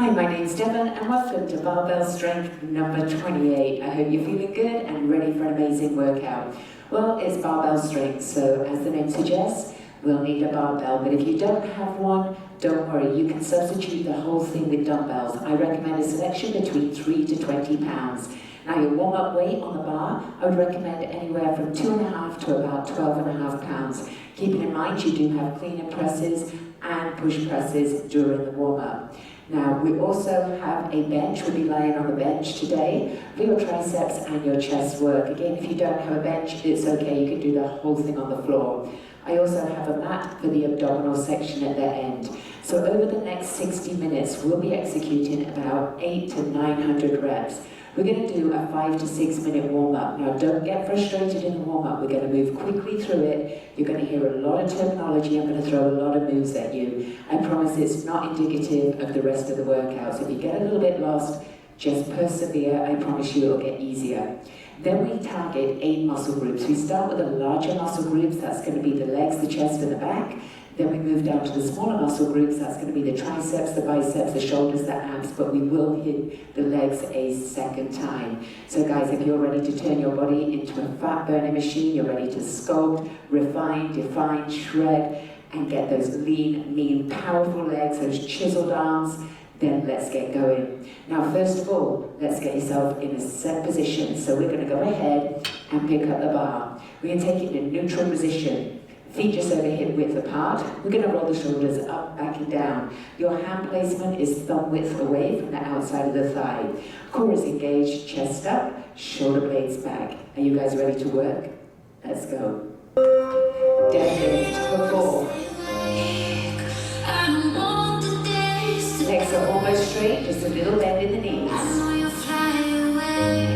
Hi, my name's Devon and welcome to Barbell Strength number 28. I hope you're feeling good and ready for an amazing workout. Well, it's barbell strength, so as the name suggests, we'll need a barbell, but if you don't have one, don't worry, you can substitute the whole thing with dumbbells. I recommend a selection between 3 to 20 pounds. Now your warm-up weight on the bar, I would recommend anywhere from 2.5 to about 12.5 pounds. Keeping in mind you do have clean and presses and push presses during the warm-up. Now, we also have a bench. We'll be laying on the bench today for your triceps and your chest work. Again, if you don't have a bench, it's okay. You can do the whole thing on the floor. I also have a mat for the abdominal section at the end. So over the next 60 minutes, we'll be executing about 800 to 900 reps. We're going to do a 5 to 6 minute warm-up. Now, don't get frustrated in the warm-up. We're going to move quickly through it. You're going to hear a lot of terminology. I'm going to throw a lot of moves at you. I promise it's not indicative of the rest of the workout. So if you get a little bit lost, just persevere. I promise you it'll get easier. Then we target 8 muscle groups. We start with the larger muscle groups. That's going to be the legs, the chest, and the back. Then we move down to the smaller muscle groups. That's going to be the triceps, the biceps, the shoulders, the abs, but we will hit the legs a second time. So guys, if you're ready to turn your body into a fat burning machine, you're ready to sculpt, refine, define, shred, and get those lean, mean, powerful legs, those chiseled arms, then let's get going. Now, first of all, let's get yourself in a set position. So we're going to go ahead and pick up the bar. We're going to take it in a neutral position. Feet just over hip width apart. We're going to roll the shoulders up, back and down. Your hand placement is thumb width away from the outside of the thigh. Core is engaged, chest up, shoulder blades back. Are you guys ready to work? Let's go. Deadlift for 4. Legs are almost straight, just a little bend in the knees.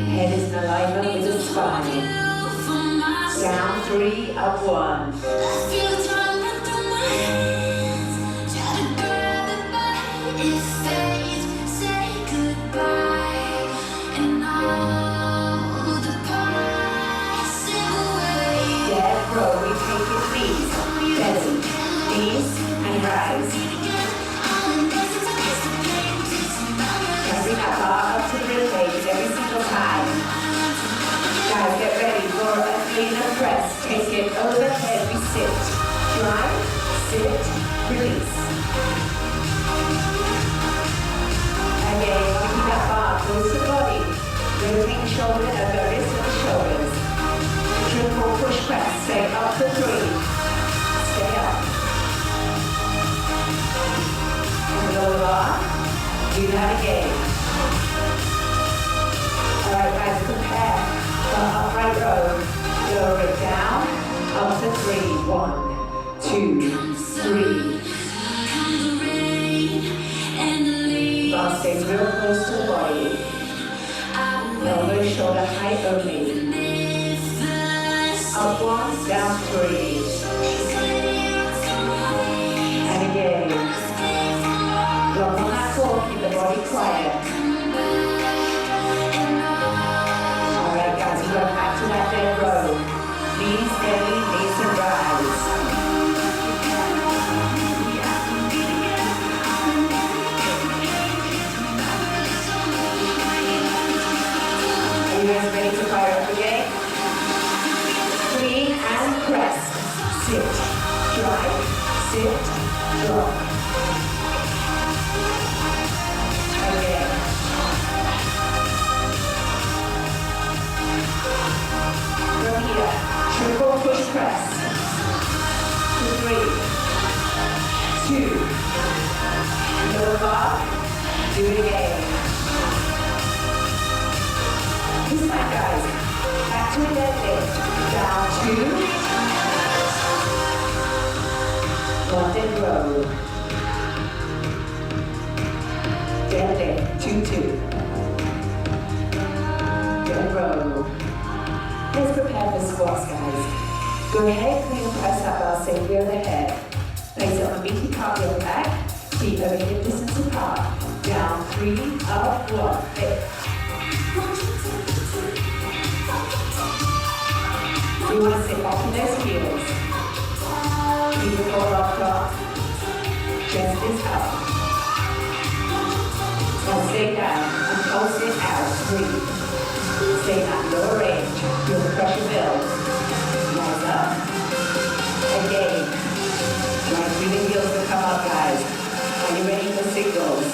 Head is in alignment with the spine. Down 3, up 1. Dead row, we take it knees, belly, knees, and rise. Bring that bar up to the rib cage every single time. Guys, get ready for a cleaner press. Take it overhead, we sit. Drive, sit, release. Again, keep that bar close to the body. Rotating shoulder over wrist and shoulders. Triple push press, stay up for 3. Stay up. And lower bar. Do that again. Alright guys, prepare. Upright row, lower it down, up to 3, 1, 2, 3. Bar stays real close to the body. Elbow, shoulder height only. Up 1, down 3. And again. Lock on that core, keep the body quiet. Go back to that dead row. Knees steady, knees and rise. Are you guys ready to fire up again? Clean and press. Sit, drive, sit, drop. Again. From here, triple push press. 3, 2, lower bar, do it again. This time guys, back to a deadlift, down 2, 1 dead row. Deadlift, 2, 2. Dead row. Let's prepare for squats, guys. Go ahead, clean and press that bar safely overhead. Place it on a meaty part of your back, feet over hip distance apart. Down 3, up 1, lift. You want to sit off in those heels. Keep the core locked up. Chest is up. stay down and pulse it out. Breathe. Stay in that lower range. Feel the pressure build. Rise up. Again. Right through the heels to come up, guys. Are you ready for singles?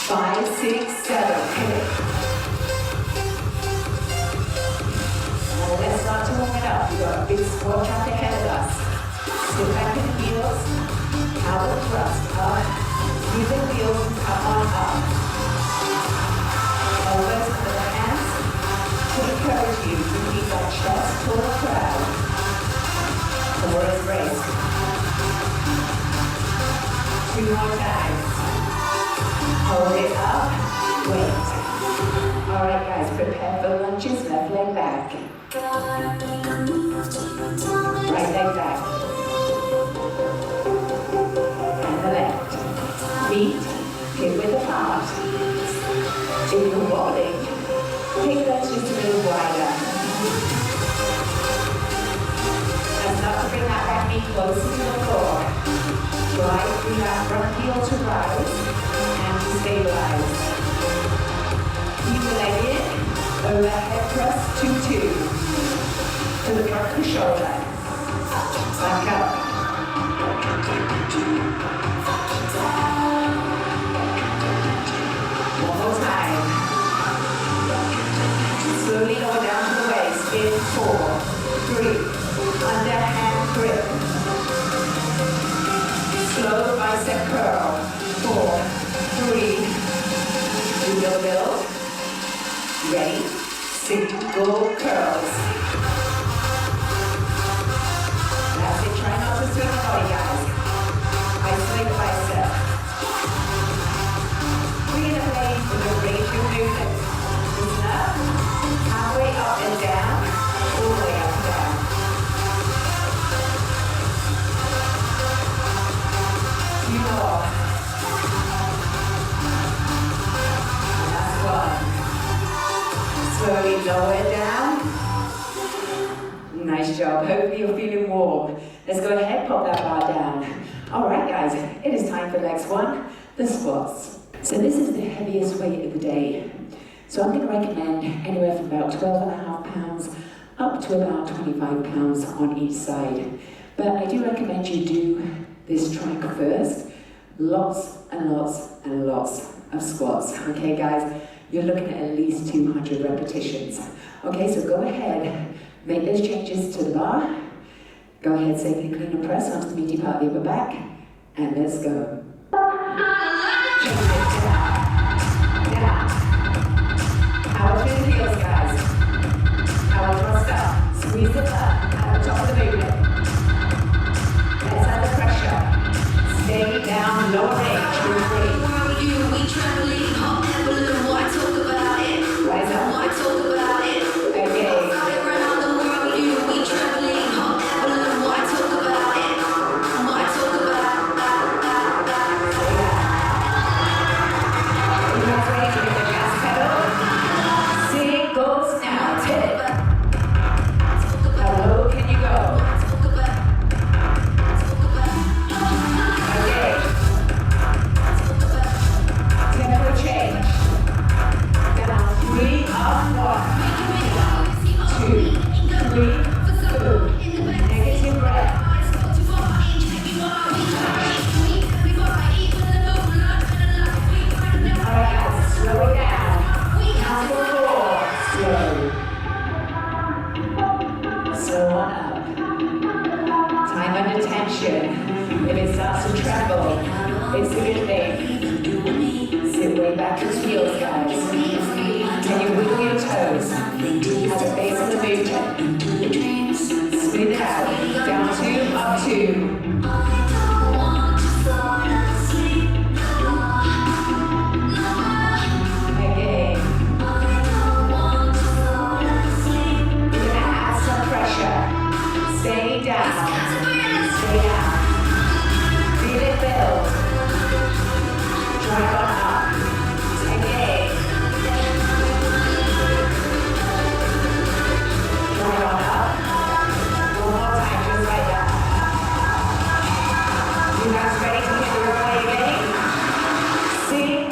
5, 6, 7. Hit it. Now let's start to warm it up. We've got a big squat track ahead of us. Sit back in the heels. Elbow thrust up. Use the heels and come on up. Elbows under the hands. To encourage you to keep that chest toward the crowd. Forward embrace. 2 more times. Hold it up. Wait. Alright guys, prepare for lunges. Left leg back. Right leg back. And the left. Feet hip width apart. If you're wobbling, take legs just a little wider. And start to bring that back knee closer to the floor. Drive through that front heel to rise and to stabilize. Keep the leg in, overhead press 2-2. To the front of the shoulder. Back up. One more time. Slowly lower down to the waist. In 4, 3. Underhand grip. Slow bicep curl. 4, 3. Do your build. Ready. Single curls. That's it. Try not to swing the body, guys. Isolate the bicep. Bring it away with a range of movement. Listen up. Halfway up and down. All the way up and down. Two more. Last one. Slowly lower down. Nice job. Hopefully you're feeling warm. Let's go ahead, pop that bar down. All right, guys, it is time for legs 1, the squats. So this is the heaviest weight of the day. So I'm going to recommend anywhere from about 12.5 pounds up to about 25 pounds on each side. But I do recommend you do this track first. Lots and lots and lots of squats. Okay, guys, you're looking at least 200 repetitions. Okay, so go ahead, make those changes to the bar. Go ahead, safely clean and press onto the meaty part of the upper back, and let's go. Change it down. Power through the heels, guys. Power thrust up. Squeeze it up at the top of the movement. Let's add the pressure. Stay down, lower range. We traveling, hot air balloon. Why talk about it? Rise up. Why talk about it? Okay. Fly around the world, we traveling, hot air balloon. Why talk about it? Why talk about that?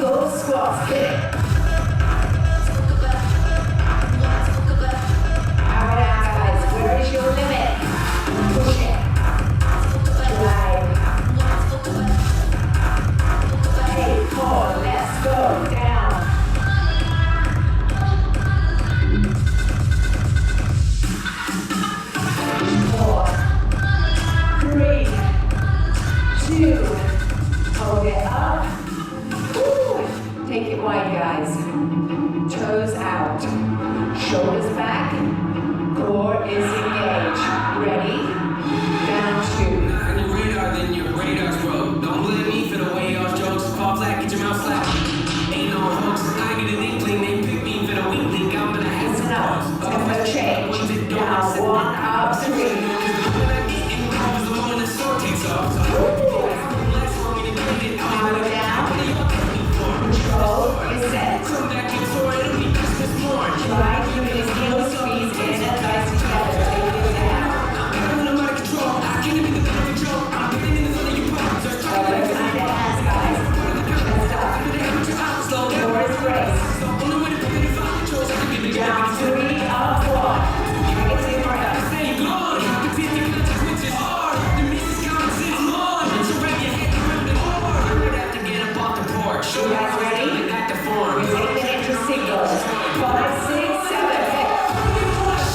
single squats. Get it. Power down, guys. Where is your limit? Push it. Drive. 8, 4, let's go. Down. 4, 3, 2, hold it up. Woo. Take it wide, guys. Toes out. Shoulders back. Core is engaged. Ready? Down 2. On your radar, then your radar's broke. Don't blame me for the way y'all jokes fall flat, get your mouth slapped. Ain't no hoax. I get an inkling, they pick me for the weakling. I'm gonna have some Listen up. Tempo change. Down 1, up 3. When I get in calls, the moment the sword takes off. Power down. Control is set. Come back and tour, it'll be Christmas morn. Try keeping his heels squeezed in and thighs together. Take it down. I'm out of control. I can't even the better control. I'm getting in the front of your palms. Elbows under hands, guys. Chest up. Core is braced. Down 3, up 1. Bring it to your breath. You guys ready? We're taking it into singles. 5, 6, 7, 8.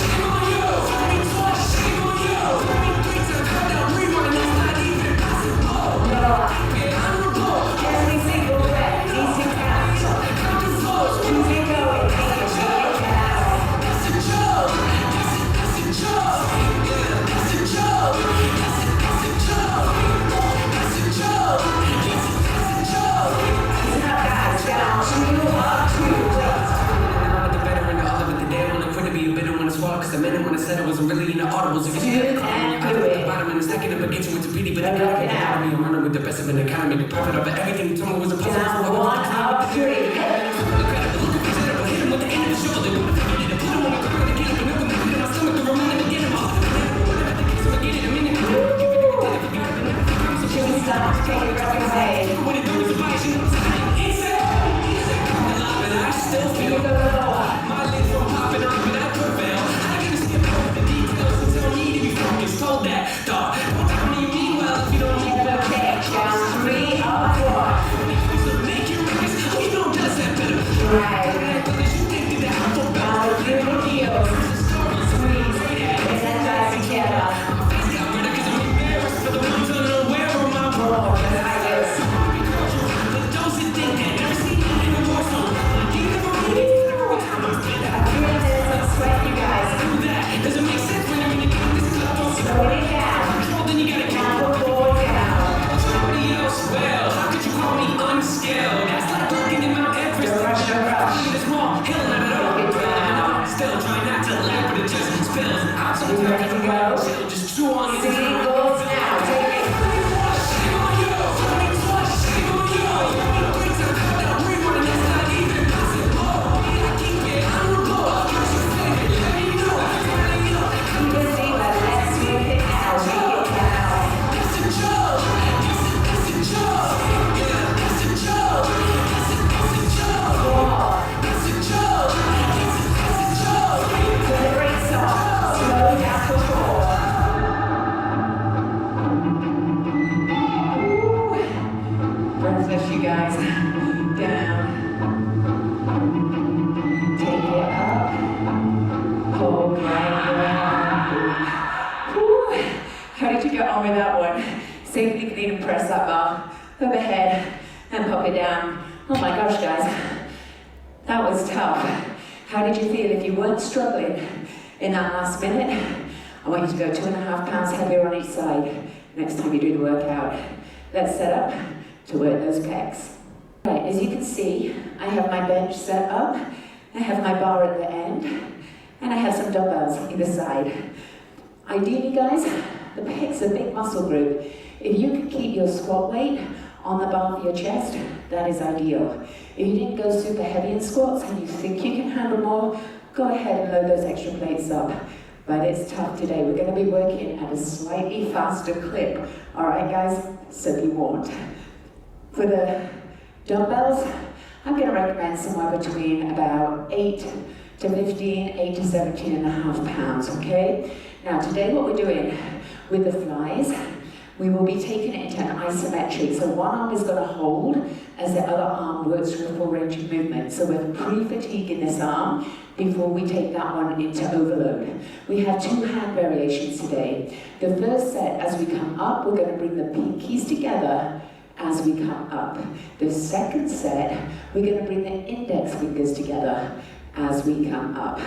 Every single rep needs to count. Keep it going. Take it Listen up, guys. Down 2, up 2. The better and the other, but the day I wanna quit to be a bitter one as well. Cause the minute when I said I wasn't really in the audibles. If you see that And I do at it. the bottom and a second up against you, it's a pity, but I Look gotta it get out of me. I'm running with the best of an economy, the profit of everything. Told me was a puzzle. Down 1, up 3. Hit him with the end of the shoulder. Put him on the ground and get him. And open my stomach to remind him to get him off. Should we stop? Take it right away. What it do is a bite, you know what I'm saying? It's alive, and I still feel Go lower. my lips were popping up, but I prevail. I gotta see about the details and tell me to be focused. Told that, dog. Don't tell me you mean well if you don't mean Tempo change. Down 3, up 4. so make your records. You know does that better. Right. Because you think that I'm for Now through the heels. Squeeze. And then thighs together. for the ones unaware of my More. Just like this. but those that think that never seen it in a war zone. Even for me, every time I spend that, 3 minutes of sweat, you guys. do that. Doesn't make sense when you're in the game. This club don't Slow it down. control, then you gotta count. Count the 4 down. Somebody else, well, how could you call me unskilled? That's like looking at Mount Everest. Don't rush, don't rush. Look at this small hill, not at all. Take it down. Still trying not to laugh, but it just spills out. You ready to go? Chill, just chew on it. Singles now. Take it. Shame on you. Shame on you. Things are cut down, rewind, that's not even possible. I keep it honorable. What's your favorite? Let me know. Keep it deeper. Let's move it now. Make it count. That's a joke. That's a joke. Yeah, that's a joke. That's a joke. 4. That's a joke. That's a joke. Put the brakes on. Slow down for 4. Breathless, you guys. Down. Take it up. Hold right around. Woo. How did you get on with that one? Safely clean and press that bar overhead and pop it down. Oh my gosh, guys. That was tough. How did you feel if you weren't struggling in that last minute? I want you to go 2.5 pounds heavier on each side next time you do the workout. Let's set up to work those pecs. Right, as you can see, I have my bench set up, I have my bar at the end, and I have some dumbbells either side. Ideally, guys, the pec's a big muscle group. If you can keep your squat weight on the bar of your chest, that is ideal. If you didn't go super heavy in squats and you think you can handle more, go ahead and load those extra plates up. But it's tough today. We're going to be working at a slightly faster clip. All right, guys? So be warned. For the Dumbbells, I'm going to recommend somewhere between about 8 to 15, 8 to 17 and a half pounds, okay? Now today what we're doing with the flies, we will be taking it into an isometric. So one arm is going to hold as the other arm works through a full range of movement. So we're pre-fatiguing this arm before we take that one into overload. We have 2 hand variations today. The first set, as we come up, we're going to bring the pinkies together as we come up. The second set, we're going to bring the index fingers together as we come up.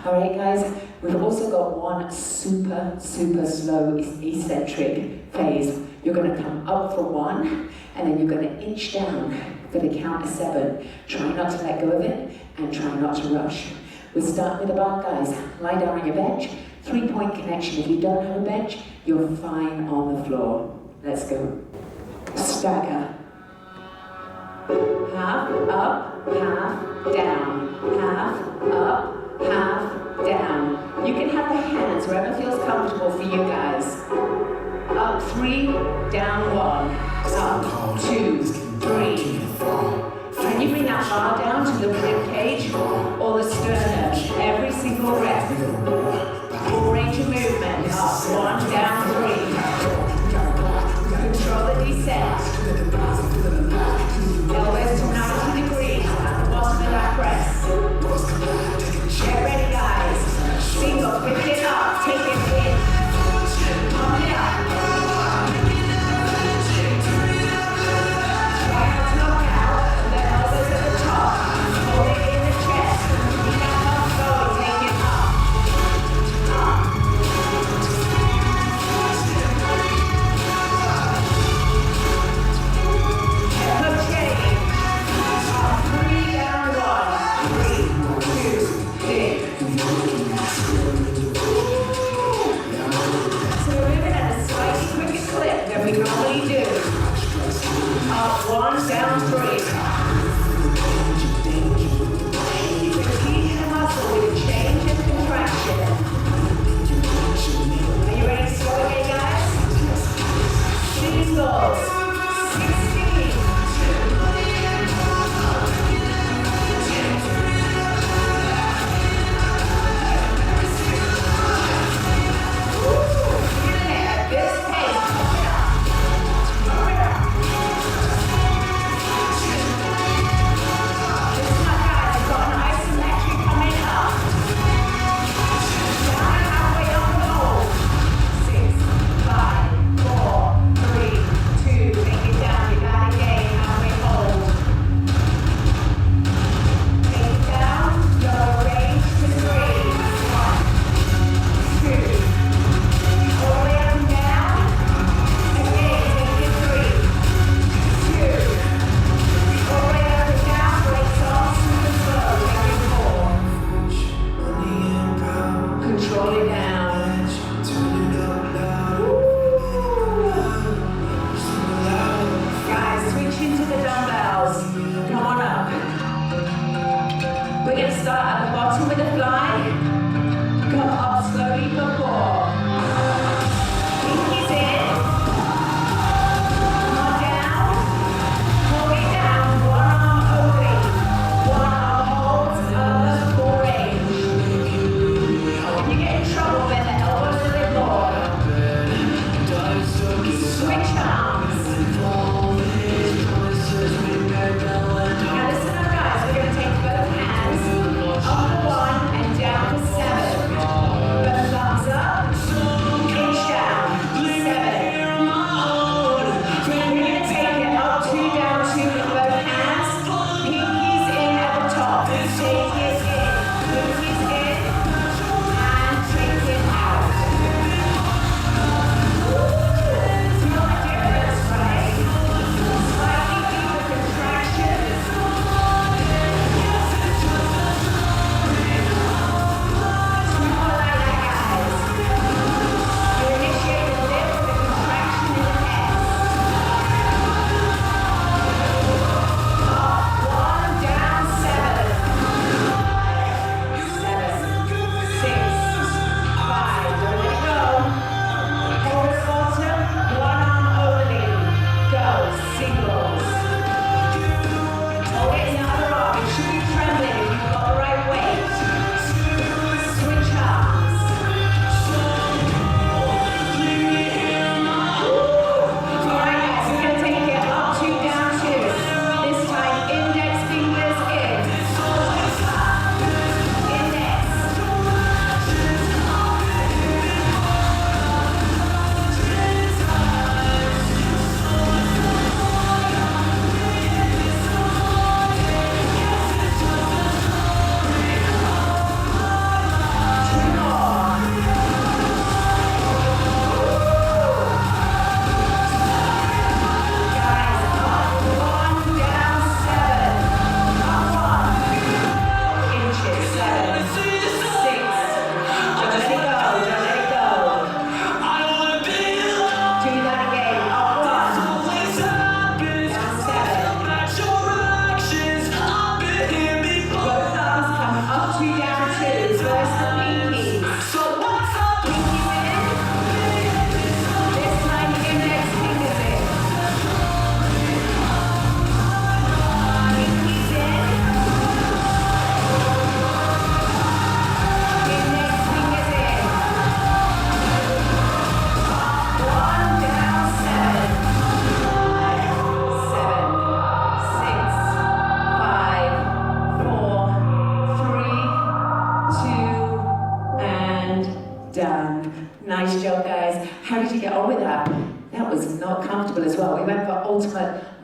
All right, guys, we've also got one super slow eccentric phase. You're going to come up for 1, and then you're going to inch down for the count of 7. Try not to let go of it, and try not to rush. We're starting with the bar, guys. Lie down on your bench. 3-point connection. If you don't have a bench, you're fine on the floor. Let's go. Stagger. Half up, half down. Half up, half down. You can have the hands wherever feels comfortable for you guys. Up 3, down 1. Up 2, 3. Can you bring that bar down to the rib cage or the sternum? Every single rep. Full range of movement. Up 1, down 3. Control the descent. Elbows to 90 degrees at the bottom of that press. Get ready, guys. Single, pick it up, take it in. Pump it up. Try not to knock out. The elbows at the top. Hold it in the chest. Keep that pump going, take it up. Hook chain. Up 3, down 1. 3, 2, big. So we're moving at a slightly quicker clip than we normally do. Up 1, down 3. Fatiguing the muscle with a change and contraction. Are you ready to slow again, guys? Singles. 16.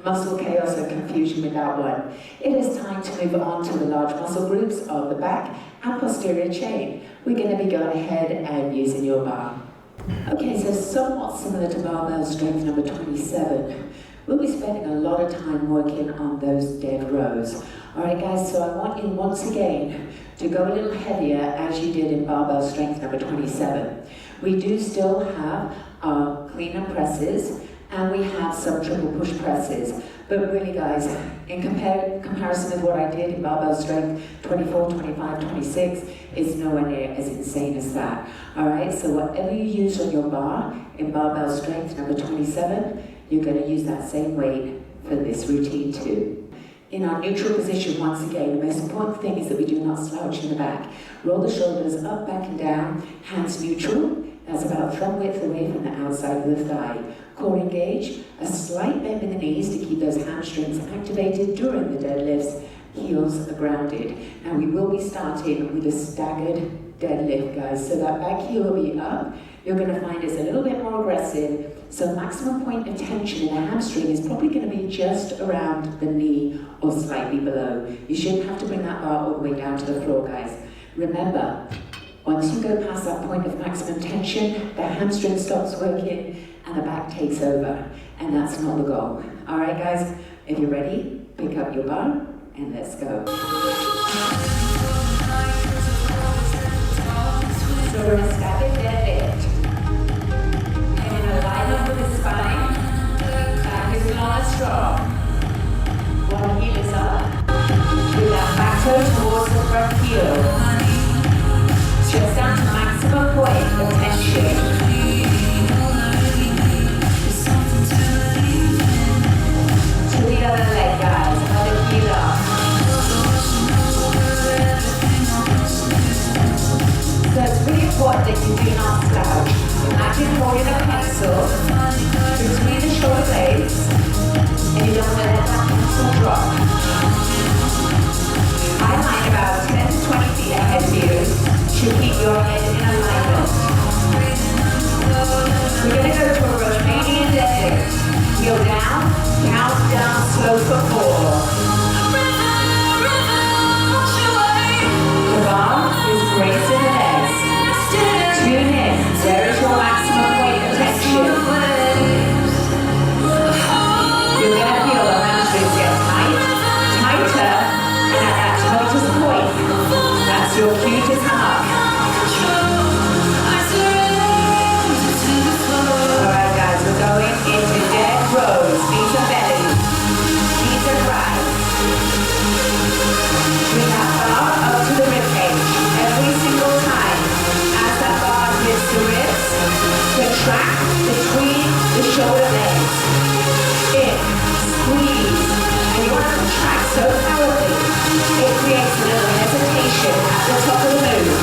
muscle chaos and confusion with that one. It is time to move on to the large muscle groups of the back and posterior chain. We're going to be going ahead and using your bar. Okay, so somewhat similar to barbell strength number 27. We'll be spending a lot of time working on those dead rows. All right, guys, so I want you once again to go a little heavier as you did in barbell strength number 27. We do still have our clean and presses, and we have some triple push presses. But really, guys, in comparison with what I did in barbell strength 24, 25, 26, it's nowhere near as insane as that. All right, so whatever you use on your bar in barbell strength number 27, you're going to use that same weight for this routine too. In our neutral position, once again, the most important thing is that we do not slouch in the back. Roll the shoulders up, back and down, hands neutral. That's about thumb width away from the outside of the thigh. Core engage, a slight bend in the knees to keep those hamstrings activated during the deadlifts. Heels are grounded. Now we will be starting with a staggered deadlift, guys. So that back heel will be up. You're going to find it's a little bit more aggressive. So maximum point of tension in the hamstring is probably going to be just around the knee or slightly below. You shouldn't have to bring that bar all the way down to the floor, guys. Remember, once you go past that point of maximum tension, the hamstring stops working and the back takes over. And that's not the goal. All right, guys, if you're ready, pick up your bar and let's go. So we're going to staggered deadlift. And in alignment with the spine, back is long and strong. One heel is up. With that back toe towards the front heel. Just down to maximum point of tension. To the other leg, guys. Other heel up. So it's really important that you do not slouch. Imagine holding a pencil between the shoulder blades, and you don't want to let that pencil drop. I line about 10 to 20 feet ahead of you to keep your head in alignment. We're going to go to a Romanian deadlift. Heel down, count down slow for 4. The bar is bracing the legs. Tune in. Where is your maximum point of tension? You're going to feel the hamstrings get tight, tighter, and at that tightest point, that's your cue to come up. Alright guys, we're going into dead rows. Knees and belly. Knees and rise. Bring that bar up to the ribcage every single time. As that bar hits the ribs, contract between the shoulder blades. In, squeeze, and you want to contract so powerfully, it creates a little hesitation at the top of the move.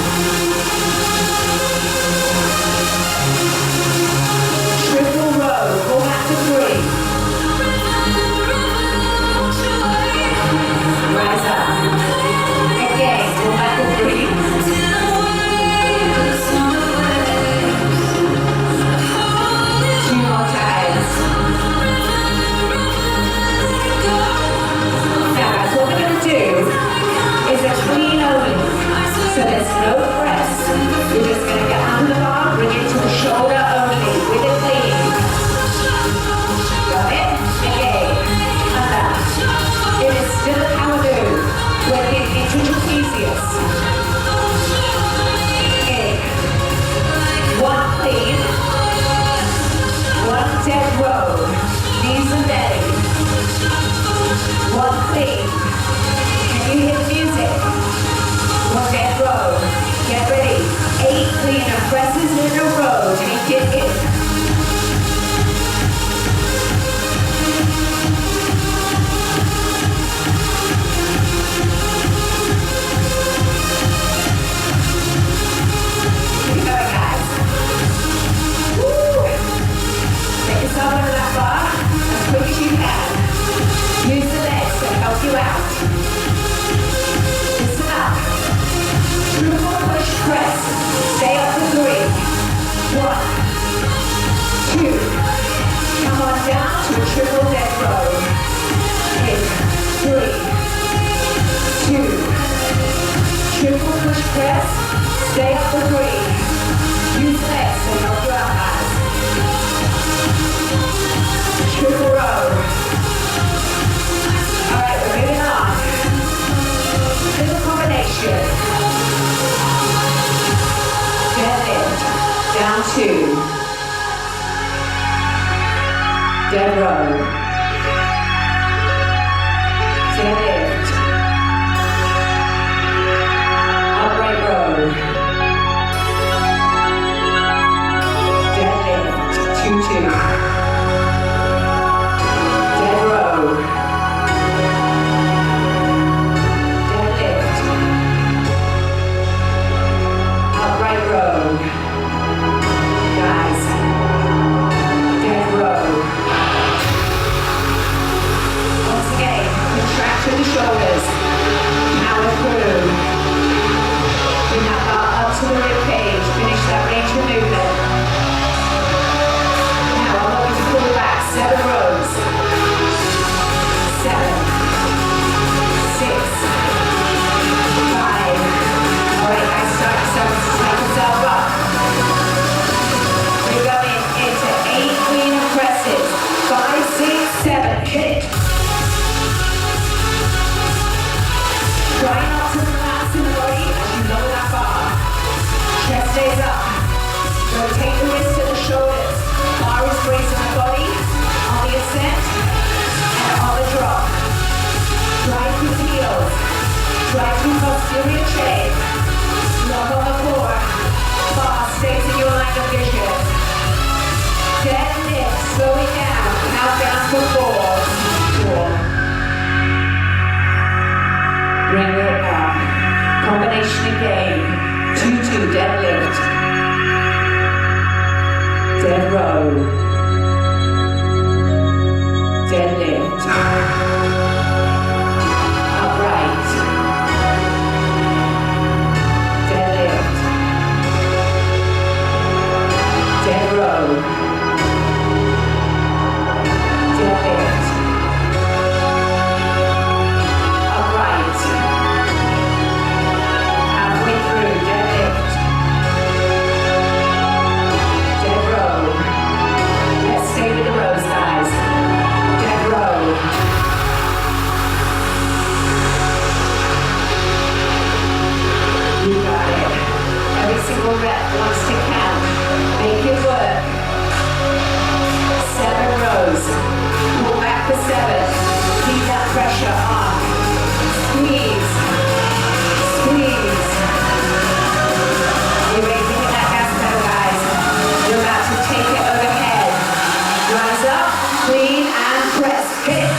Triple row, go back to 3. Rise up. Again, go back to 3. 2 more times. Now guys, what we're going to do is a clean only. So there's no press. Stay up for 3. Use legs so not your eyes. Triple row. Alright, we're moving on. Little combination. Deadlift. Down 2. Dead row. Deadlift. Upright row. Deadlift. 2-2. Dead row. Deadlift. Upright row. Guys. Dead row. Once again, contract through the shoulders. Power through. Bring that bar up to the rib cage. Finish that range of movement. Now I want you to pull back 7 rows. 7, 6, 5. Alright guys, start yourself to take yourself up. We're going into 8 clean and presses. 5, 6, 7. Hit it. Try not to relax in the body as you lower that bar. Chest stays up. Rotate the wrists to the shoulders. Bar is bracing the body on the ascent and on the drop. Drive through the heels. Drive through posterior chain. Lock on the floor. Bar stays in your line of vision. Deadlift. Slow it down. Count down for 4. 4. Bring it up. Combination again. 2-2 deadlift. Dead row. Deadlift. Upright. Deadlift. Dead row. Deadlift. Upright. Halfway through, deadlift. Dead row. Let's stay with the rows, guys. Dead row. You got it. Every single rep wants to count. Make it work. 7 rows. Pull back for 7. Keep that pressure on. Squeeze. Squeeze. You're raising that gas pedal, guys. You're about to take it overhead. Rise up, clean, and press. Hit it.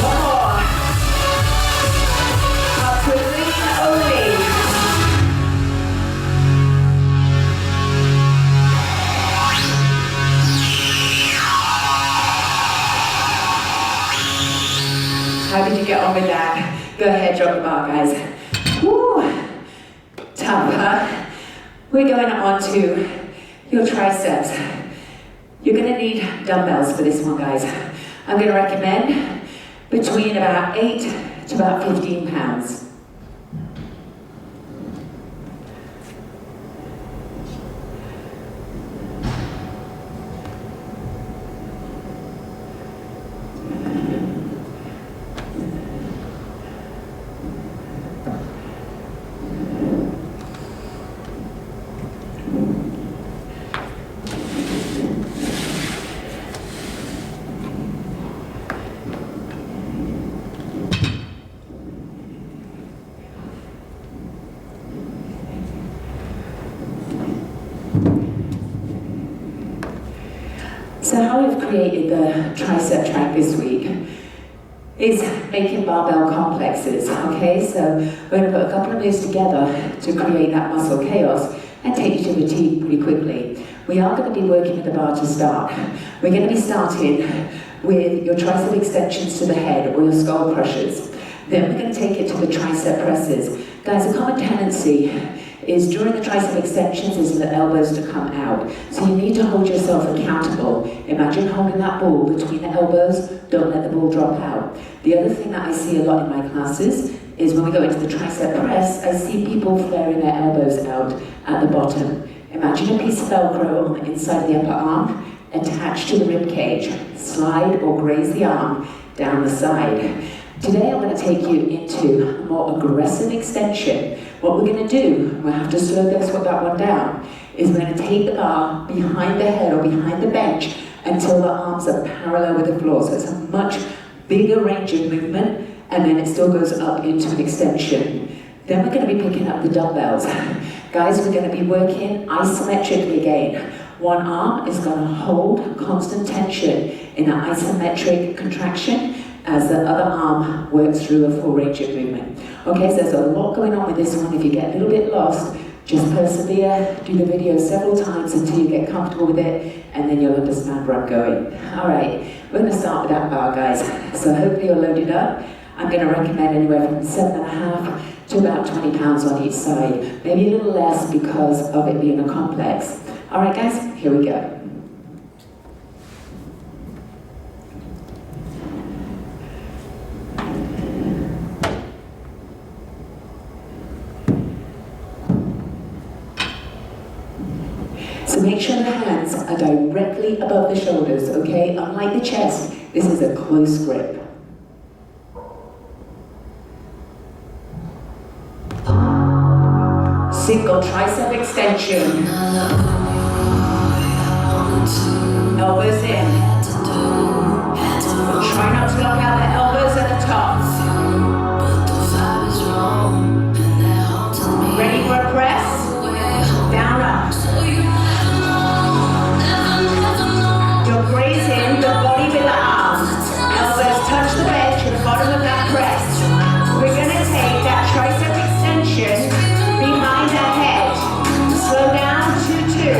One more. Up to lean only. How did you get on with that? Go ahead, drop the bar, guys. Woo! Tough, huh? We're going on to your triceps. You're going to need dumbbells for this one, guys. I'm going to recommend between about 8 to about 15 pounds. So how we've created the tricep track this week is making barbell complexes, okay? So we're going to put a couple of moves together to create that muscle chaos and take you to fatigue pretty quickly. We are going to be working with the bar to start. We're going to be starting with your tricep extensions to the head or your skull crushers. Then we're going to take it to the tricep presses. Guys, a common tendency is during the tricep extensions is the elbows to come out. So you need to hold yourself accountable. Imagine holding that ball between the elbows, don't let the ball drop out. The other thing that I see a lot in my classes is when we go into the tricep press, I see people flaring their elbows out at the bottom. Imagine a piece of Velcro on the inside of the upper arm, attached to the rib cage. Slide or graze the arm down the side. Today I'm going to take you into a more aggressive extension. What we're going to do, we'll have to slow that one down, is we're going to take the bar behind the head or behind the bench until the arms are parallel with the floor. So it's a much bigger range of movement, and then it still goes up into an extension. Then we're going to be picking up the dumbbells. Guys, we're going to be working isometrically again. One arm is going to hold constant tension in an isometric contraction as the other arm works through a full range of movement. Okay, so there's a lot going on with this one. If you get a little bit lost, just persevere, do the video several times until you get comfortable with it, and then you'll understand where I'm going. All right, we're going to start with that bar, guys. So hopefully you're loaded up. I'm going to recommend anywhere from 7.5 to about 20 pounds on each side. Maybe a little less because of it being a complex. All right, guys, here we go. So make sure the hands are directly above the shoulders, okay? Unlike the chest, this is a close grip. Single tricep extension. Elbows in. Try not to lock out the elbows at the top. Ready for a press? Down, up. You're grazing the body with the arms. Elbows touch the bench at the bottom of that press. We're going to take that tricep extension behind the head. Slow down, 2-2.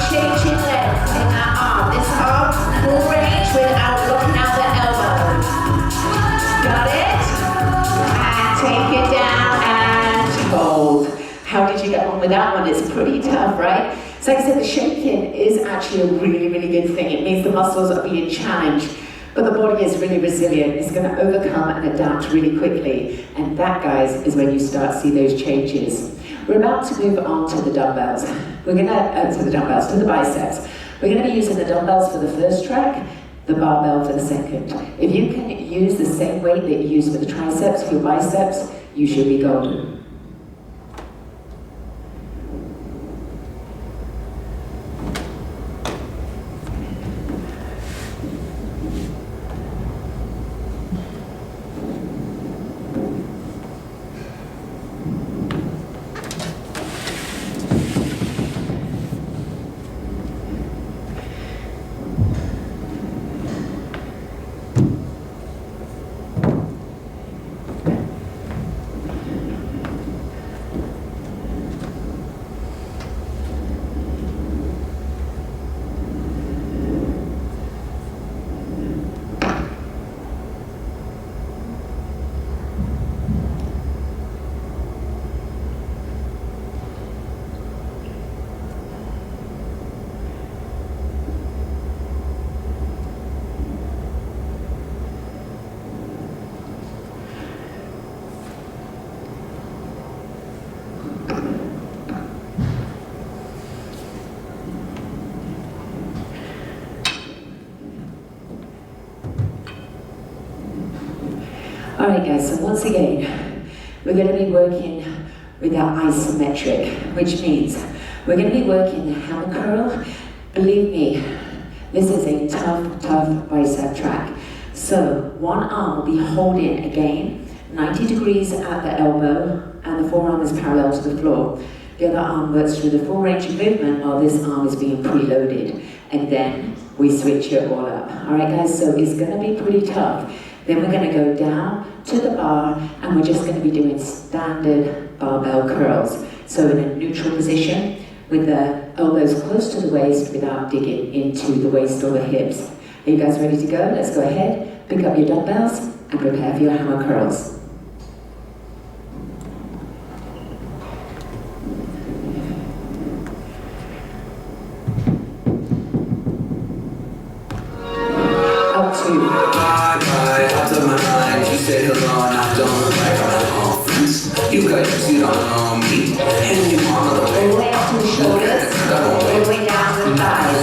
change in length in that arm. This arm, full range without looking out the elbow. Got it? And take it down and hold. How did you get on with that one? It's pretty tough, right? So like I said, the shaking is actually a really, really good thing. It means the muscles are being challenged, but the body is really resilient. It's going to overcome and adapt really quickly. And that, guys, is when you start to see those changes. We're about to move on to the dumbbells. We're going to, to the biceps. We're going to be using the dumbbells for the first track, the barbell for the second. If you can use the same weight that you use for the triceps for your biceps, you should be golden. Alright guys, so once again, we're going to be working with that isometric, which means we're going to be working the hammer curl. Believe me, this is a tough bicep track. So one arm will be holding again, 90 degrees at the elbow, and the forearm is parallel to the floor. The other arm works through the full range of movement while this arm is being preloaded. And then we switch it all up. Alright guys, so it's going to be pretty tough. Then we're going to go down to the bar and we're just going to be doing standard barbell curls. So in a neutral position with the elbows close to the waist without digging into the waist or the hips. Are you guys ready to go? Let's go ahead, pick up your dumbbells and prepare for your hammer curls. You guys, you don't know me. And you want to all the way up to the shoulders, all the way down to the thighs.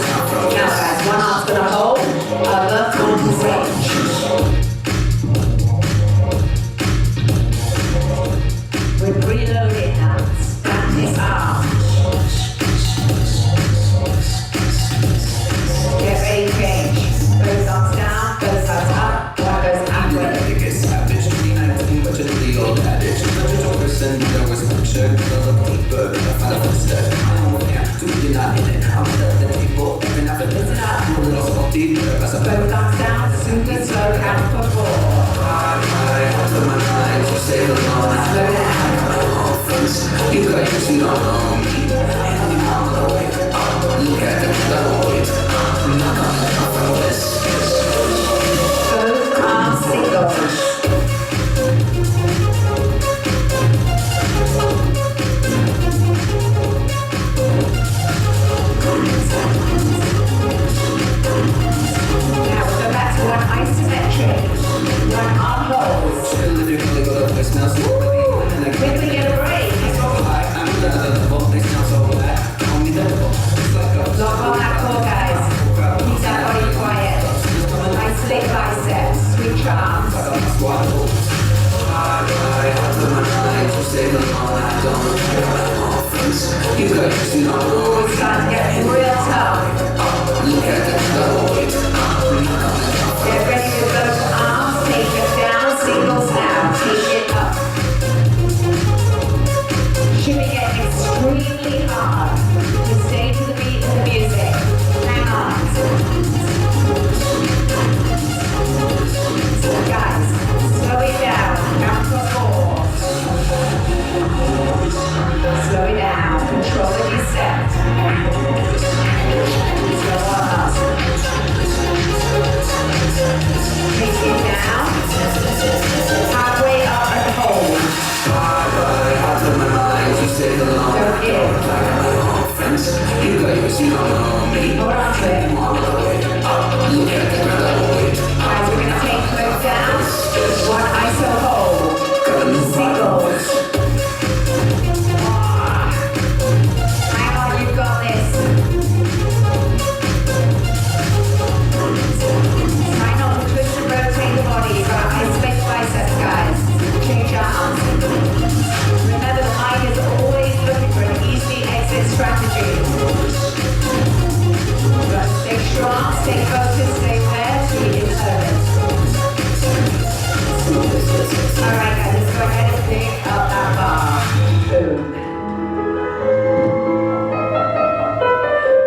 Now guys, one arm's going to hold, other arm's range. We're preloading now. Stand this arm. Get ready to change. Both arms down, both arms up, one goes halfway. And there was a picture of a paper. I found a footstep. I'm over there. You're not in it. I'm at the table. Every night, listen up. I'm a little salty. Both thumbs down, super slow, count for 4. I to my mind. You say the line. Slow down. You guys, you don't know me. And you want to wake up. Look at them. Don't wait. I'm not coming up from this. Both arms single. Quickly get a break. Lock on that core, guys. Keep that body quiet. Isolate biceps. Switch arms. Ooh, it's starting to get real tough.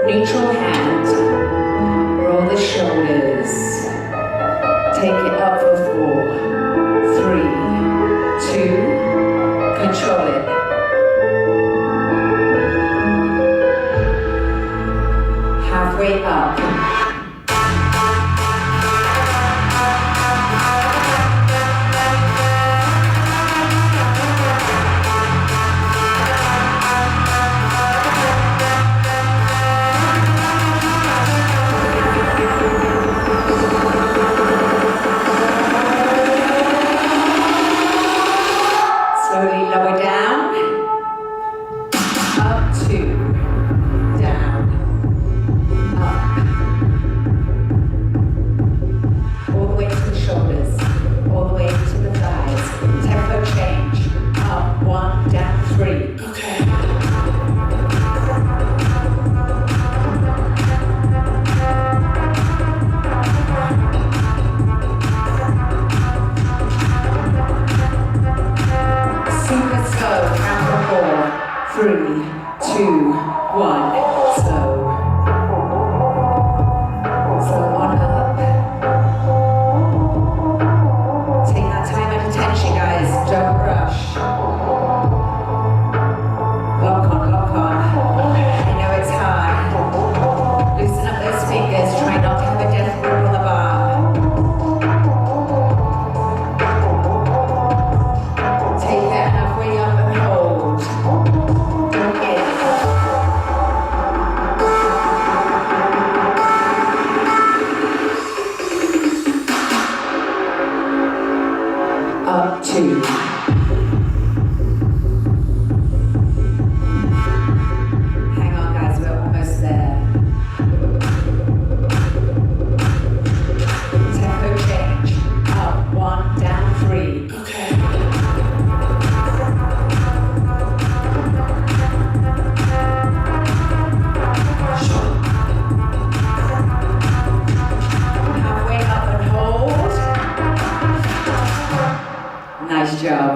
Neutral hand. Roll the shoulders. Take it up for 4, 3, 2, control it. Halfway up. Slowly lower down. Up, 2, down. All the way to the shoulders, all the way to the thighs. Tempo change. Up, 1, down, 3. Okay. Super slow. Count for 4, 3, 2, 1. Slow. Slow on up. Take that time and attention, guys. Don't rush. Lock on, lock on. I know it's hard. Loosen up those fingers. Try not to have a death grip on the bar. Take it halfway up and hold. Don't get it. Up, 2. Hang on, guys, we're almost there. Tempo change. Up, 1, down, 3. Okay. Halfway up and hold. Nice job.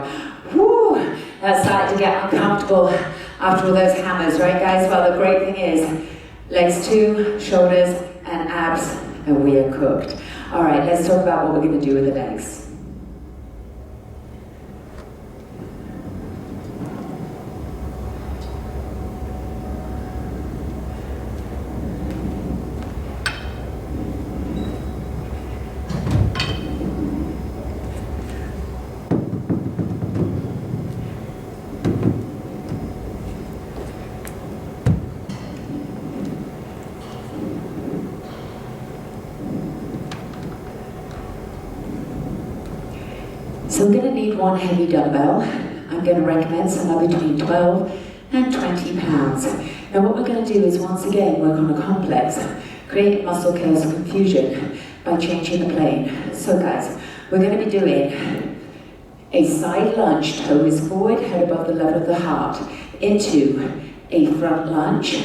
Woo! That started to get uncomfortable after all those hammers, right, guys? Well, the great thing is, legs 2, shoulders, and abs, and we are cooked. All right, let's talk about what we're going to do with the legs. So we're going to need one heavy dumbbell. I'm going to recommend somewhere between 12 and 20 pounds. Now what we're going to do is once again work on a complex, create muscle chaos and confusion by changing the plane. So guys, we're going to be doing a side lunge, toe is forward, head above the level of the heart, into a front lunge,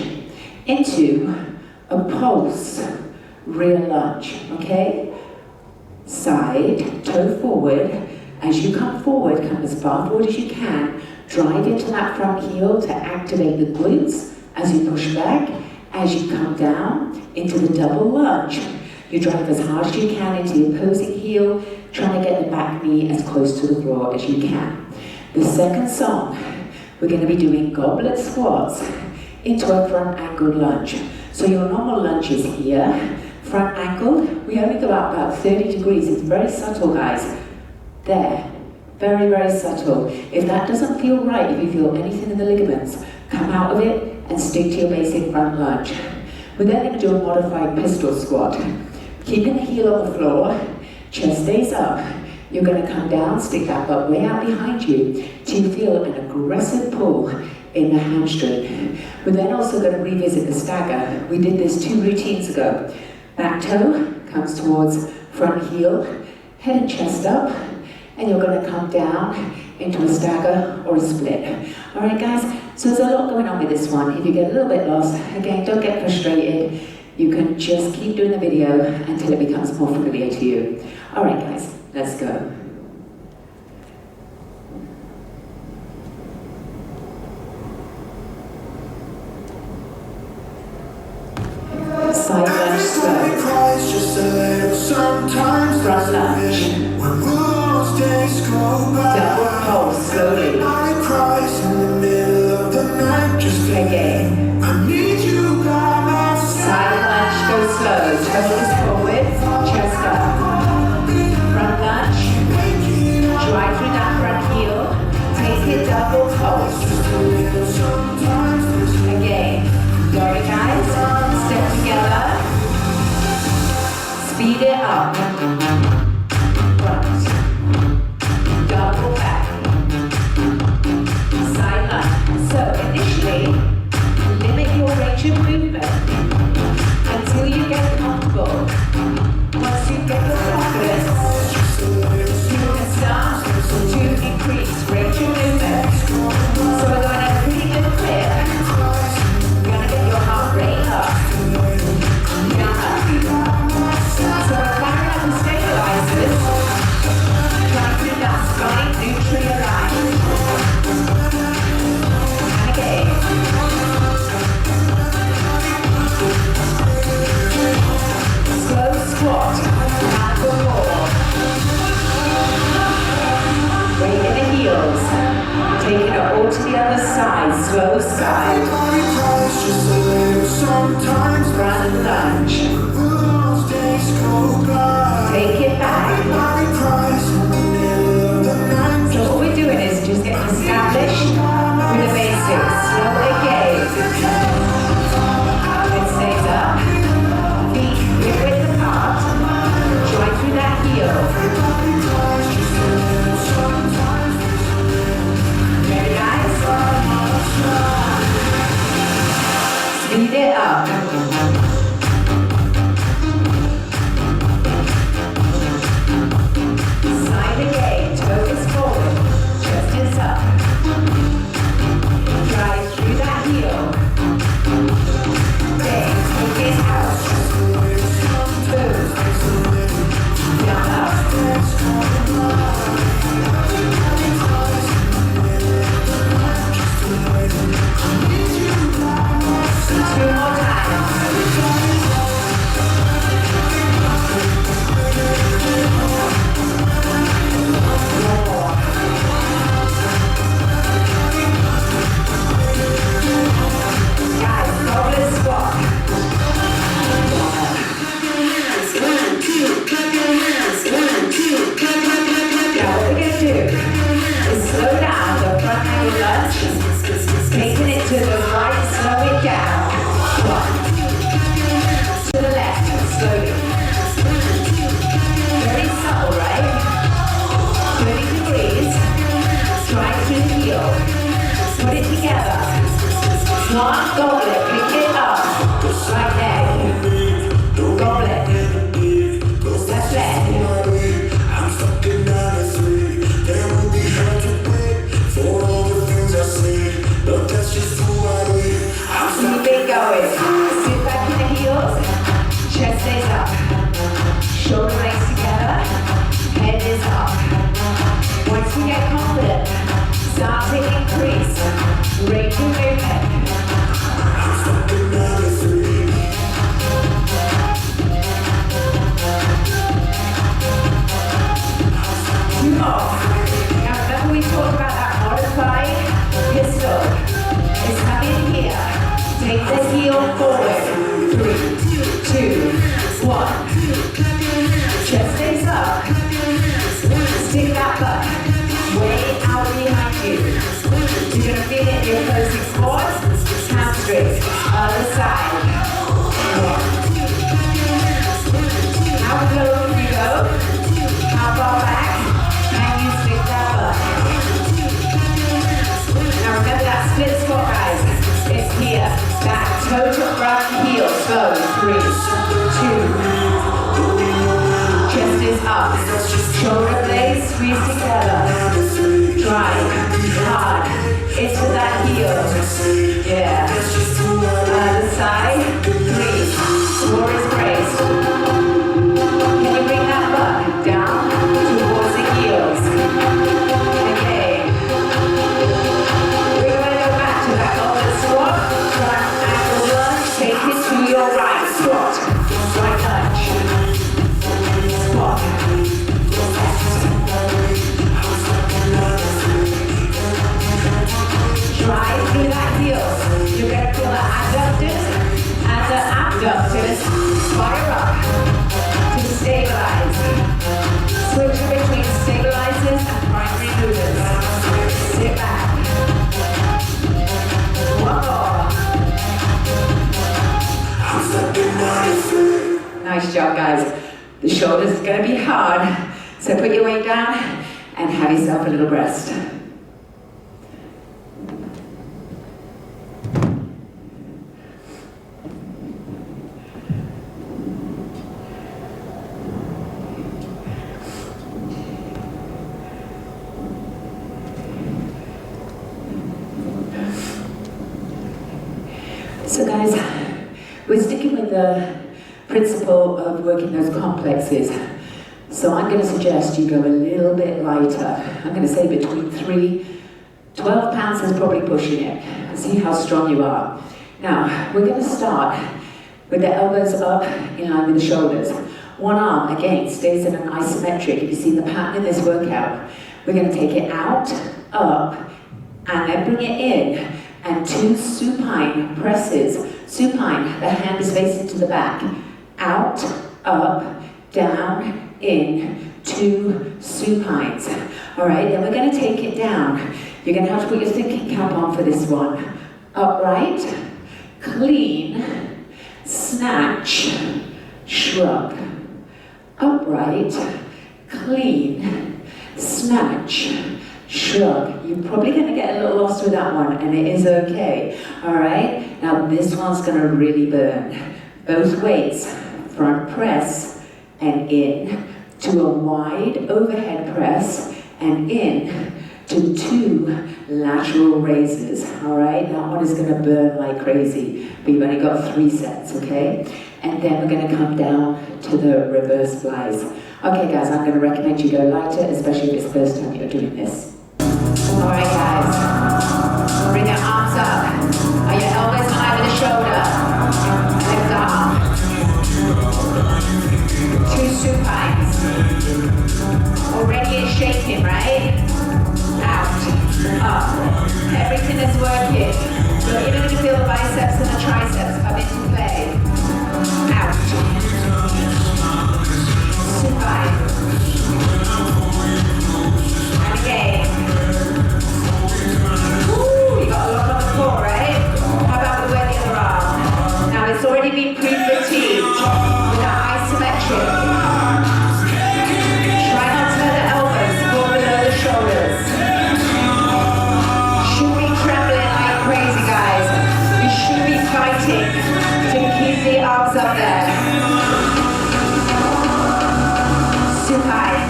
into a pulse, rear lunge, okay? Side, toe forward. As you come forward, come as far forward as you can, drive into that front heel to activate the glutes as you push back. As you come down into the double lunge, you drive as hard as you can into the opposing heel, trying to get the back knee as close to the floor as you can. The second song, we're going to be doing goblet squats into a front angled lunge. So your normal lunge is here, front angled. We only go out about 30 degrees. It's very subtle, guys. There, very, very subtle. If that doesn't feel right, if you feel anything in the ligaments, come out of it and stick to your basic front lunge. We're then going to do a modified pistol squat. Keeping the heel on the floor, chest stays up. You're going to come down, stick that butt way out behind you till you feel an aggressive pull in the hamstring. We're then also going to revisit the stagger. We did this 2 routines ago. Back toe comes towards front heel, head and chest up, and you're going to come down into a stagger or a split. All right, guys, so there's a lot going on with this one. If you get a little bit lost, again, don't get frustrated. You can just keep doing the video until it becomes more familiar to you. All right, guys, let's go. Side lunge slow. Front lunge. Double pulse slowly. Again. Side lunge, go slow. Toes forward, chest up. Front lunge. Drive through that front heel. Take it double pulse. Again. Got it, guys? Step together. Speed it up. Front. Double back. Side lunge. So initially, limit your range of movement until you get comfortable. Once you get your confidence, you can start to increase range of movement. So we're going at a pretty good clip. You're going to get your heart rate up. Down up. So we're firing up the stabilizers. Trying to do that spine neutral line. And again. Slow squat. Hands on wall. Weight in the heels. Taking it all to the other side. Slow side. Front lunge. Take it back. So what we're doing is just getting established with the basics. Slow again. It stays up. Feet hip width apart. Drive through that heel. Ready, guys? Speed it up. Side again, toes forward, chest is up. Drive through that heel. Then take it out. Boom. Down up. Two more times. Guys, goblet squat. Now what we're going to do is slow down the front angle lunge, taking it to the right, slow it down. One. To the left, slowly. Very subtle, right? 30 degrees. Drive through the heel. Put it together. One goblet, pick it up. Right leg. Goblet. Left leg. Keep it going. Sit back in the heels. Chest stays up. Shoulder blades together. Head is up. Once you get confident, start to increase range of movement. Two more. Now remember we talked about that modified pistol. It's coming here. Take the heel forward. 3, 2, 1. Chest stays up. Stick that butt way out behind you. You're going to feel it in your closing squats. Hamstrings. Other side. How low can you go? How far back can you stick that butt? Now remember that split squat, guys. It's here. Back, toe to front, heel. Slow. 3, 2. Chest is up. Shoulder blades squeeze together. Drive hard into that heel. Yeah. Other side. 3. Glorious brace. Can you bring that butt down towards the heels? Okay. We're going to go back to that goblet squat. Front ankle lunge. Take it to your right. Squat. Done. So let's fire up to stabilize. Switch between stabilizers and primary movers. Sit back. One more. Nice job, guys. The shoulders are going to be hard, so put your weight down and have yourself a little rest. So guys, we're sticking with the principle of working those complexes. So I'm going to suggest you go a little bit lighter. I'm going to say between 12 pounds is probably pushing it. See how strong you are. Now, we're going to start with the elbows up in line with the shoulders. One arm, again, stays in an isometric. If you see the pattern in this workout, we're going to take it out, up, and then bring it in. And 2 supine presses. Supine, the hand is facing to the back. Out, up, down, in, 2 supines. All right, then we're going to take it down. You're going to have to put your thinking cap on for this one. Upright, clean, snatch, shrug. Upright, clean, snatch, shrug. You're probably going to get a little lost with that one, and it is okay. All right, now this one's going to really burn. Both weights, front press and in to a wide overhead press and in to 2 lateral raises. All right, that one is going to burn like crazy, but you've only got 3 sets, okay? And then we're going to come down to the reverse flies. Okay, guys, I'm going to recommend you go lighter, especially if it's the first time you're doing this. All right, guys, bring your arms up. Are your elbows in line with the shoulder? Lift arm. 2 supines. Already it's shaking, right? Out, up. Everything is working. So you're going to feel the biceps and the triceps come into play. Out. Supine. And again. You got a lot on the floor, right? How about we wear the other arm? Now it's already been pre-fatigued with that isometric. Try not to let the elbows fall below the shoulders. Should be trembling like crazy, guys. You should be fighting to keep the arms up there. Supine.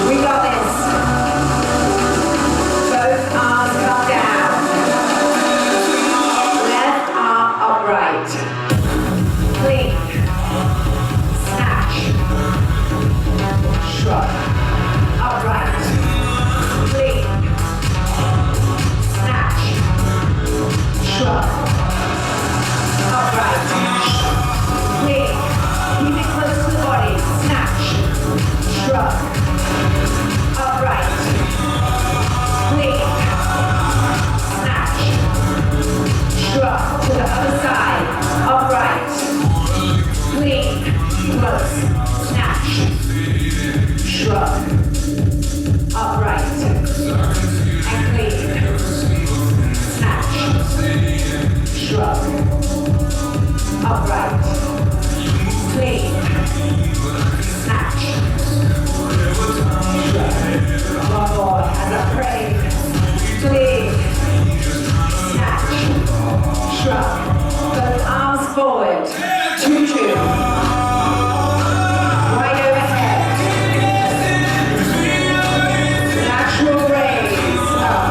We got this. Both arms come down. Left arm upright. Clean. Snatch. Shrug. Upright. Clean. Snatch. Shrug. Upright. Clean. Keep it close to the body. Snatch. Shrug. Upright. Clean. Snatch. Shrug. To the other side. Upright. Clean. Close. Snatch. Shrug. Upright. And clean. Snatch. Shrug. Upright. Clean. Snatch. One more as I pray. Clean. Snatch. Shrug. Both arms forward. 2-2. Wide overhead. Lateral raise. Up.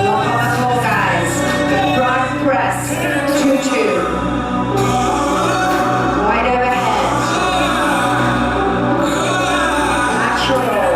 Lock on the floor, guys. Front press. 2-2. Wide overhead. Lateral.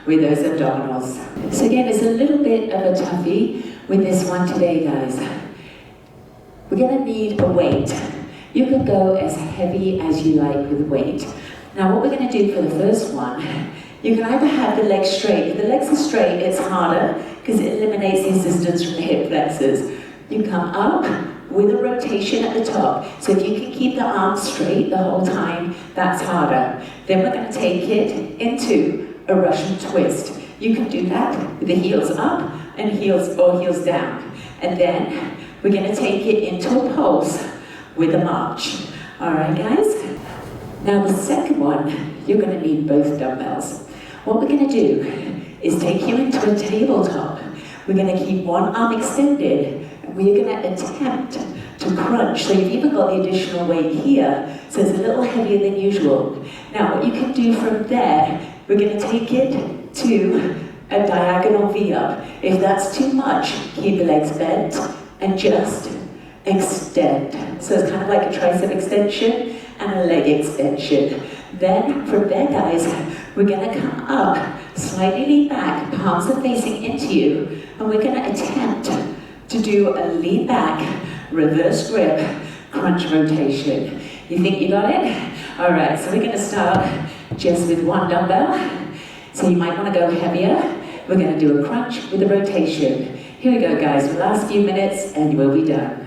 with those abdominals. So again, it's a little bit of a toughie with this one today, guys. We're gonna need a weight. You can go as heavy as you like with weight. Now what we're gonna do for the first one, you can either have the legs straight. If the legs are straight, it's harder because it eliminates the assistance from the hip flexors. You come up with a rotation at the top. So if you can keep the arms straight the whole time, that's harder. Then we're gonna take it into a Russian twist. You can do that with the heels up and heels down. And then we're gonna take it into a pulse with a march. All right, guys? Now the second one, you're gonna need both dumbbells. What we're gonna do is take you into a tabletop. We're gonna keep one arm extended, and we're gonna attempt to crunch. So you've even got the additional weight here, so it's a little heavier than usual. Now what you can do from there, we're gonna take it to a diagonal V-up. If that's too much, keep the legs bent and just extend. So it's kind of like a tricep extension and a leg extension. Then from there, guys, we're gonna come up, slightly lean back, palms are facing into you, and we're gonna attempt to do a lean back, reverse grip, crunch rotation. You think you got it? All right, so we're gonna start just with one dumbbell. So you might wanna go heavier. We're gonna do a crunch with a rotation. Here we go, guys, the last few minutes and we'll be done.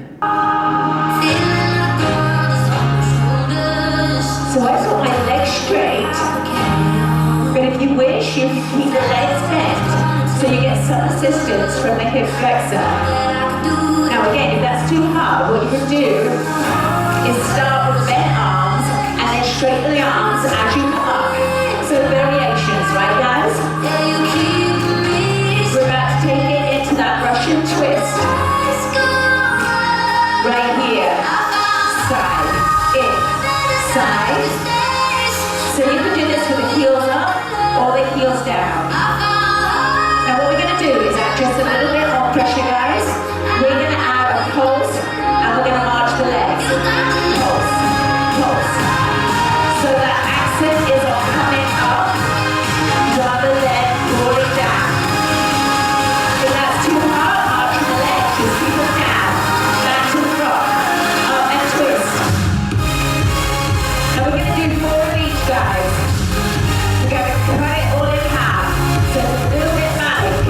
So I've got my legs straight, but if you wish, you can keep the legs bent so you get some assistance from the hip flexor. Now again, if that's too hard, what you can do is start with bent arms and then straighten the arms as you come up. So variations, right guys? We're about to take it into that Russian twist. Right here. Side, in, side. So you can do this with the heels up or the heels down. Now what we're going to do is add just a little bit more pressure, guys. We're going to add a pulse and we're going to march the legs. Pulse, pulse. So that accent is on coming up rather than falling down. If that's too hard, march the legs. Just keep them down. Back to the front. Up and twist. Now we're going to do 4 of each, guys. We're going to cut it all in half. So it's a little bit manic.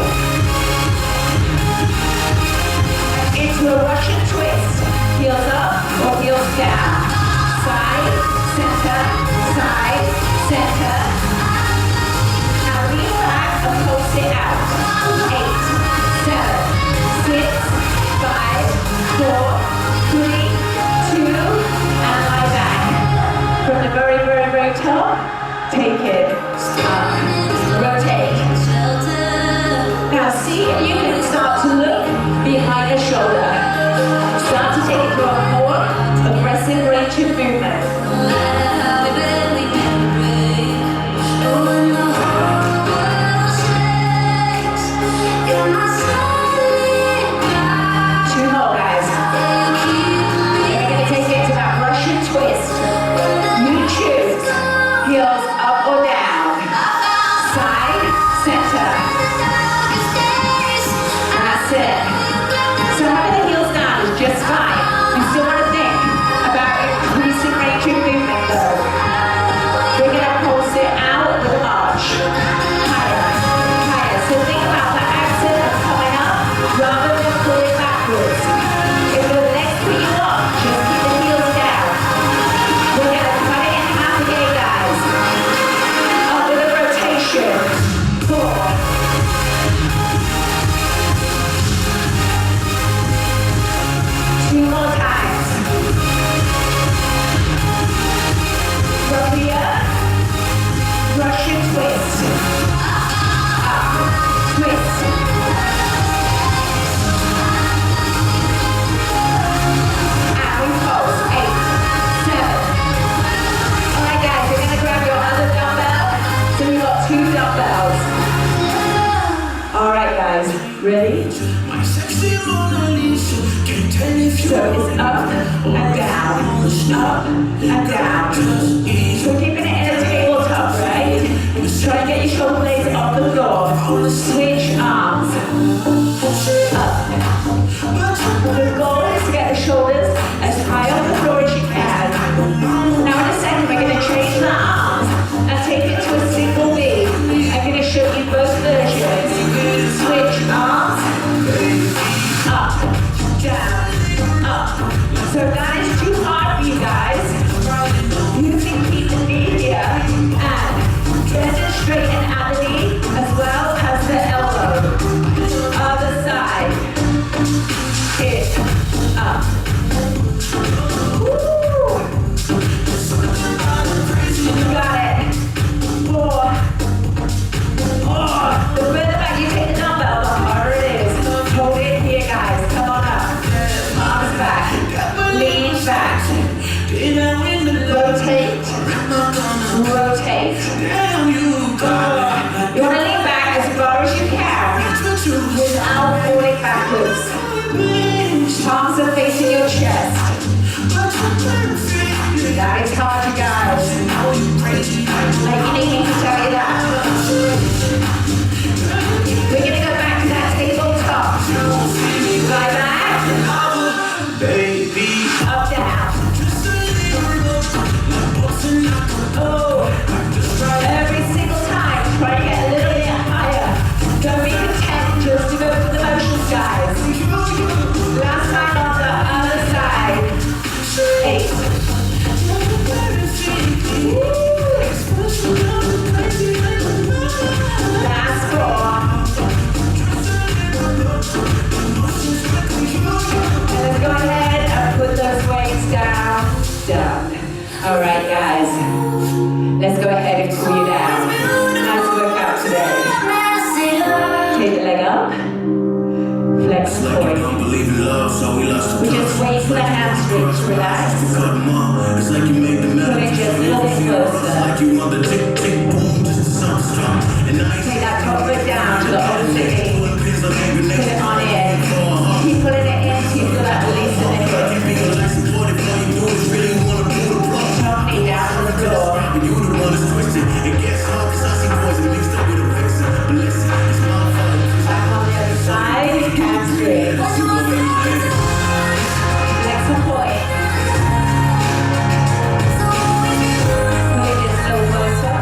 Into a Russian twist. Heels up or heels down. Side, center, side, center. Now lean back and pulse it out. 8, 7, 6, 5, 4, 3, 2, and lie back. From the very, very, very top, take it up, rotate. Now see if you can start to look behind the shoulder. Start to take it to a more aggressive range of movement. 2 more, guys. We're going to take it to that Russian twist. You choose. Heels up or down. Side, center. That's it. So having the heels down is just fine. You still want to think about increasing range of movement though. We're going to pulse it out with a march. Higher, higher. So think about the accent of coming up rather than pulling backwards. If the legs put you up, just keep the heels down. We're going to cut it in half again, guys. Up with a rotation. 4. 2 more times. From here, Russian twist. Up, twist. And we pulse. 8, 7. Alright guys, you're going to grab your other dumbbell. So we've got 2 dumbbells. Alright guys, ready? So it's up and down, up and down. So we're keeping it in a tabletop, right? Try and get your shoulder blades off the floor. Switch arms. Up. The goal is to get the shoulders as high off the floor as you can. Now in a second we're going to change the arms and take it to a single V. I'm going to show you both versions. Switch arms. Up, down, up. So if that is too hard for you guys, you can keep the knee here and bend and straighten at the knee as well as the elbow. Other side. Hit. Up. Woo. You got it. 4. Oh, the further back you take the dumbbell, the harder it is. Hold it here, guys. Come on up. Arms back. Lean back. Rotate. Rotate. You want to lean back as far as you can without falling backwards. Palms are facing your chest. That is hard, you guys. Like you need me to tell you that. We're going to go back to that tabletop. Lie back. Up, down. Oh, every single time, try to get a little bit higher. Don't be content just to go through the motions, guys. Last time on the other side. 8. Last 4. And let's go ahead and put those weights down. Done. All right, guys. Let's go ahead and cool you down. Nice workout today. Take the leg up. Flex the point. We just wait for the hamstrings to relax. Put it just a little bit closer. Take that top foot down to the opposite knee. Put it on in. Keep pulling it in till you feel that release in the hip. Top knee down to the floor. Back on the other side, hamstring. Flex the point. Put it just a little closer.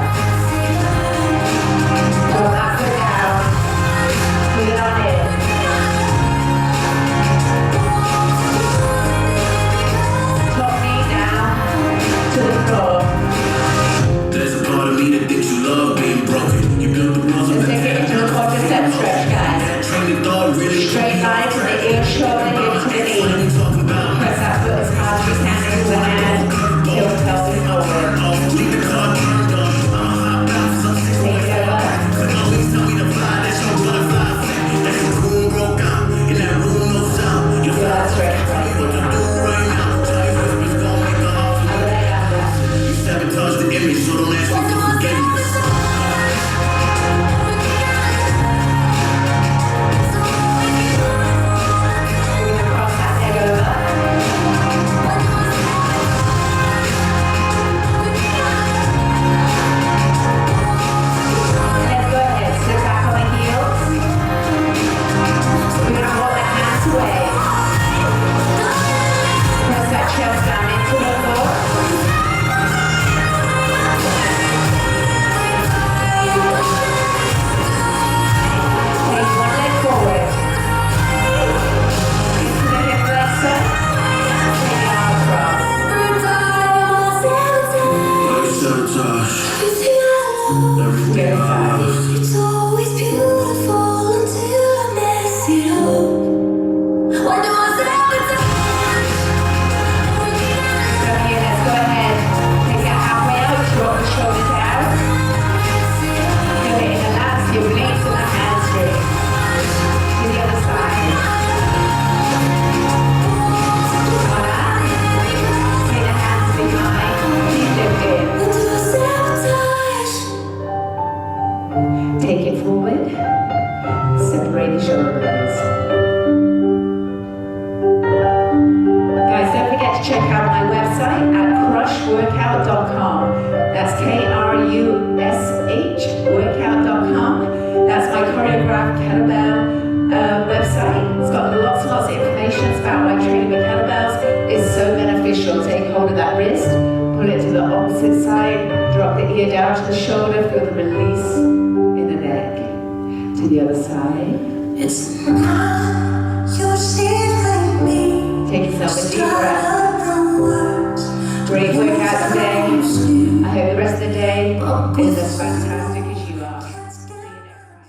opposite side. Drop the ear down to the shoulder, feel the release in the neck. To the other side. It's now you see me. Take yourself a deep breath. Great workout today. I hope the rest of the day is as fantastic as you are. See you next time.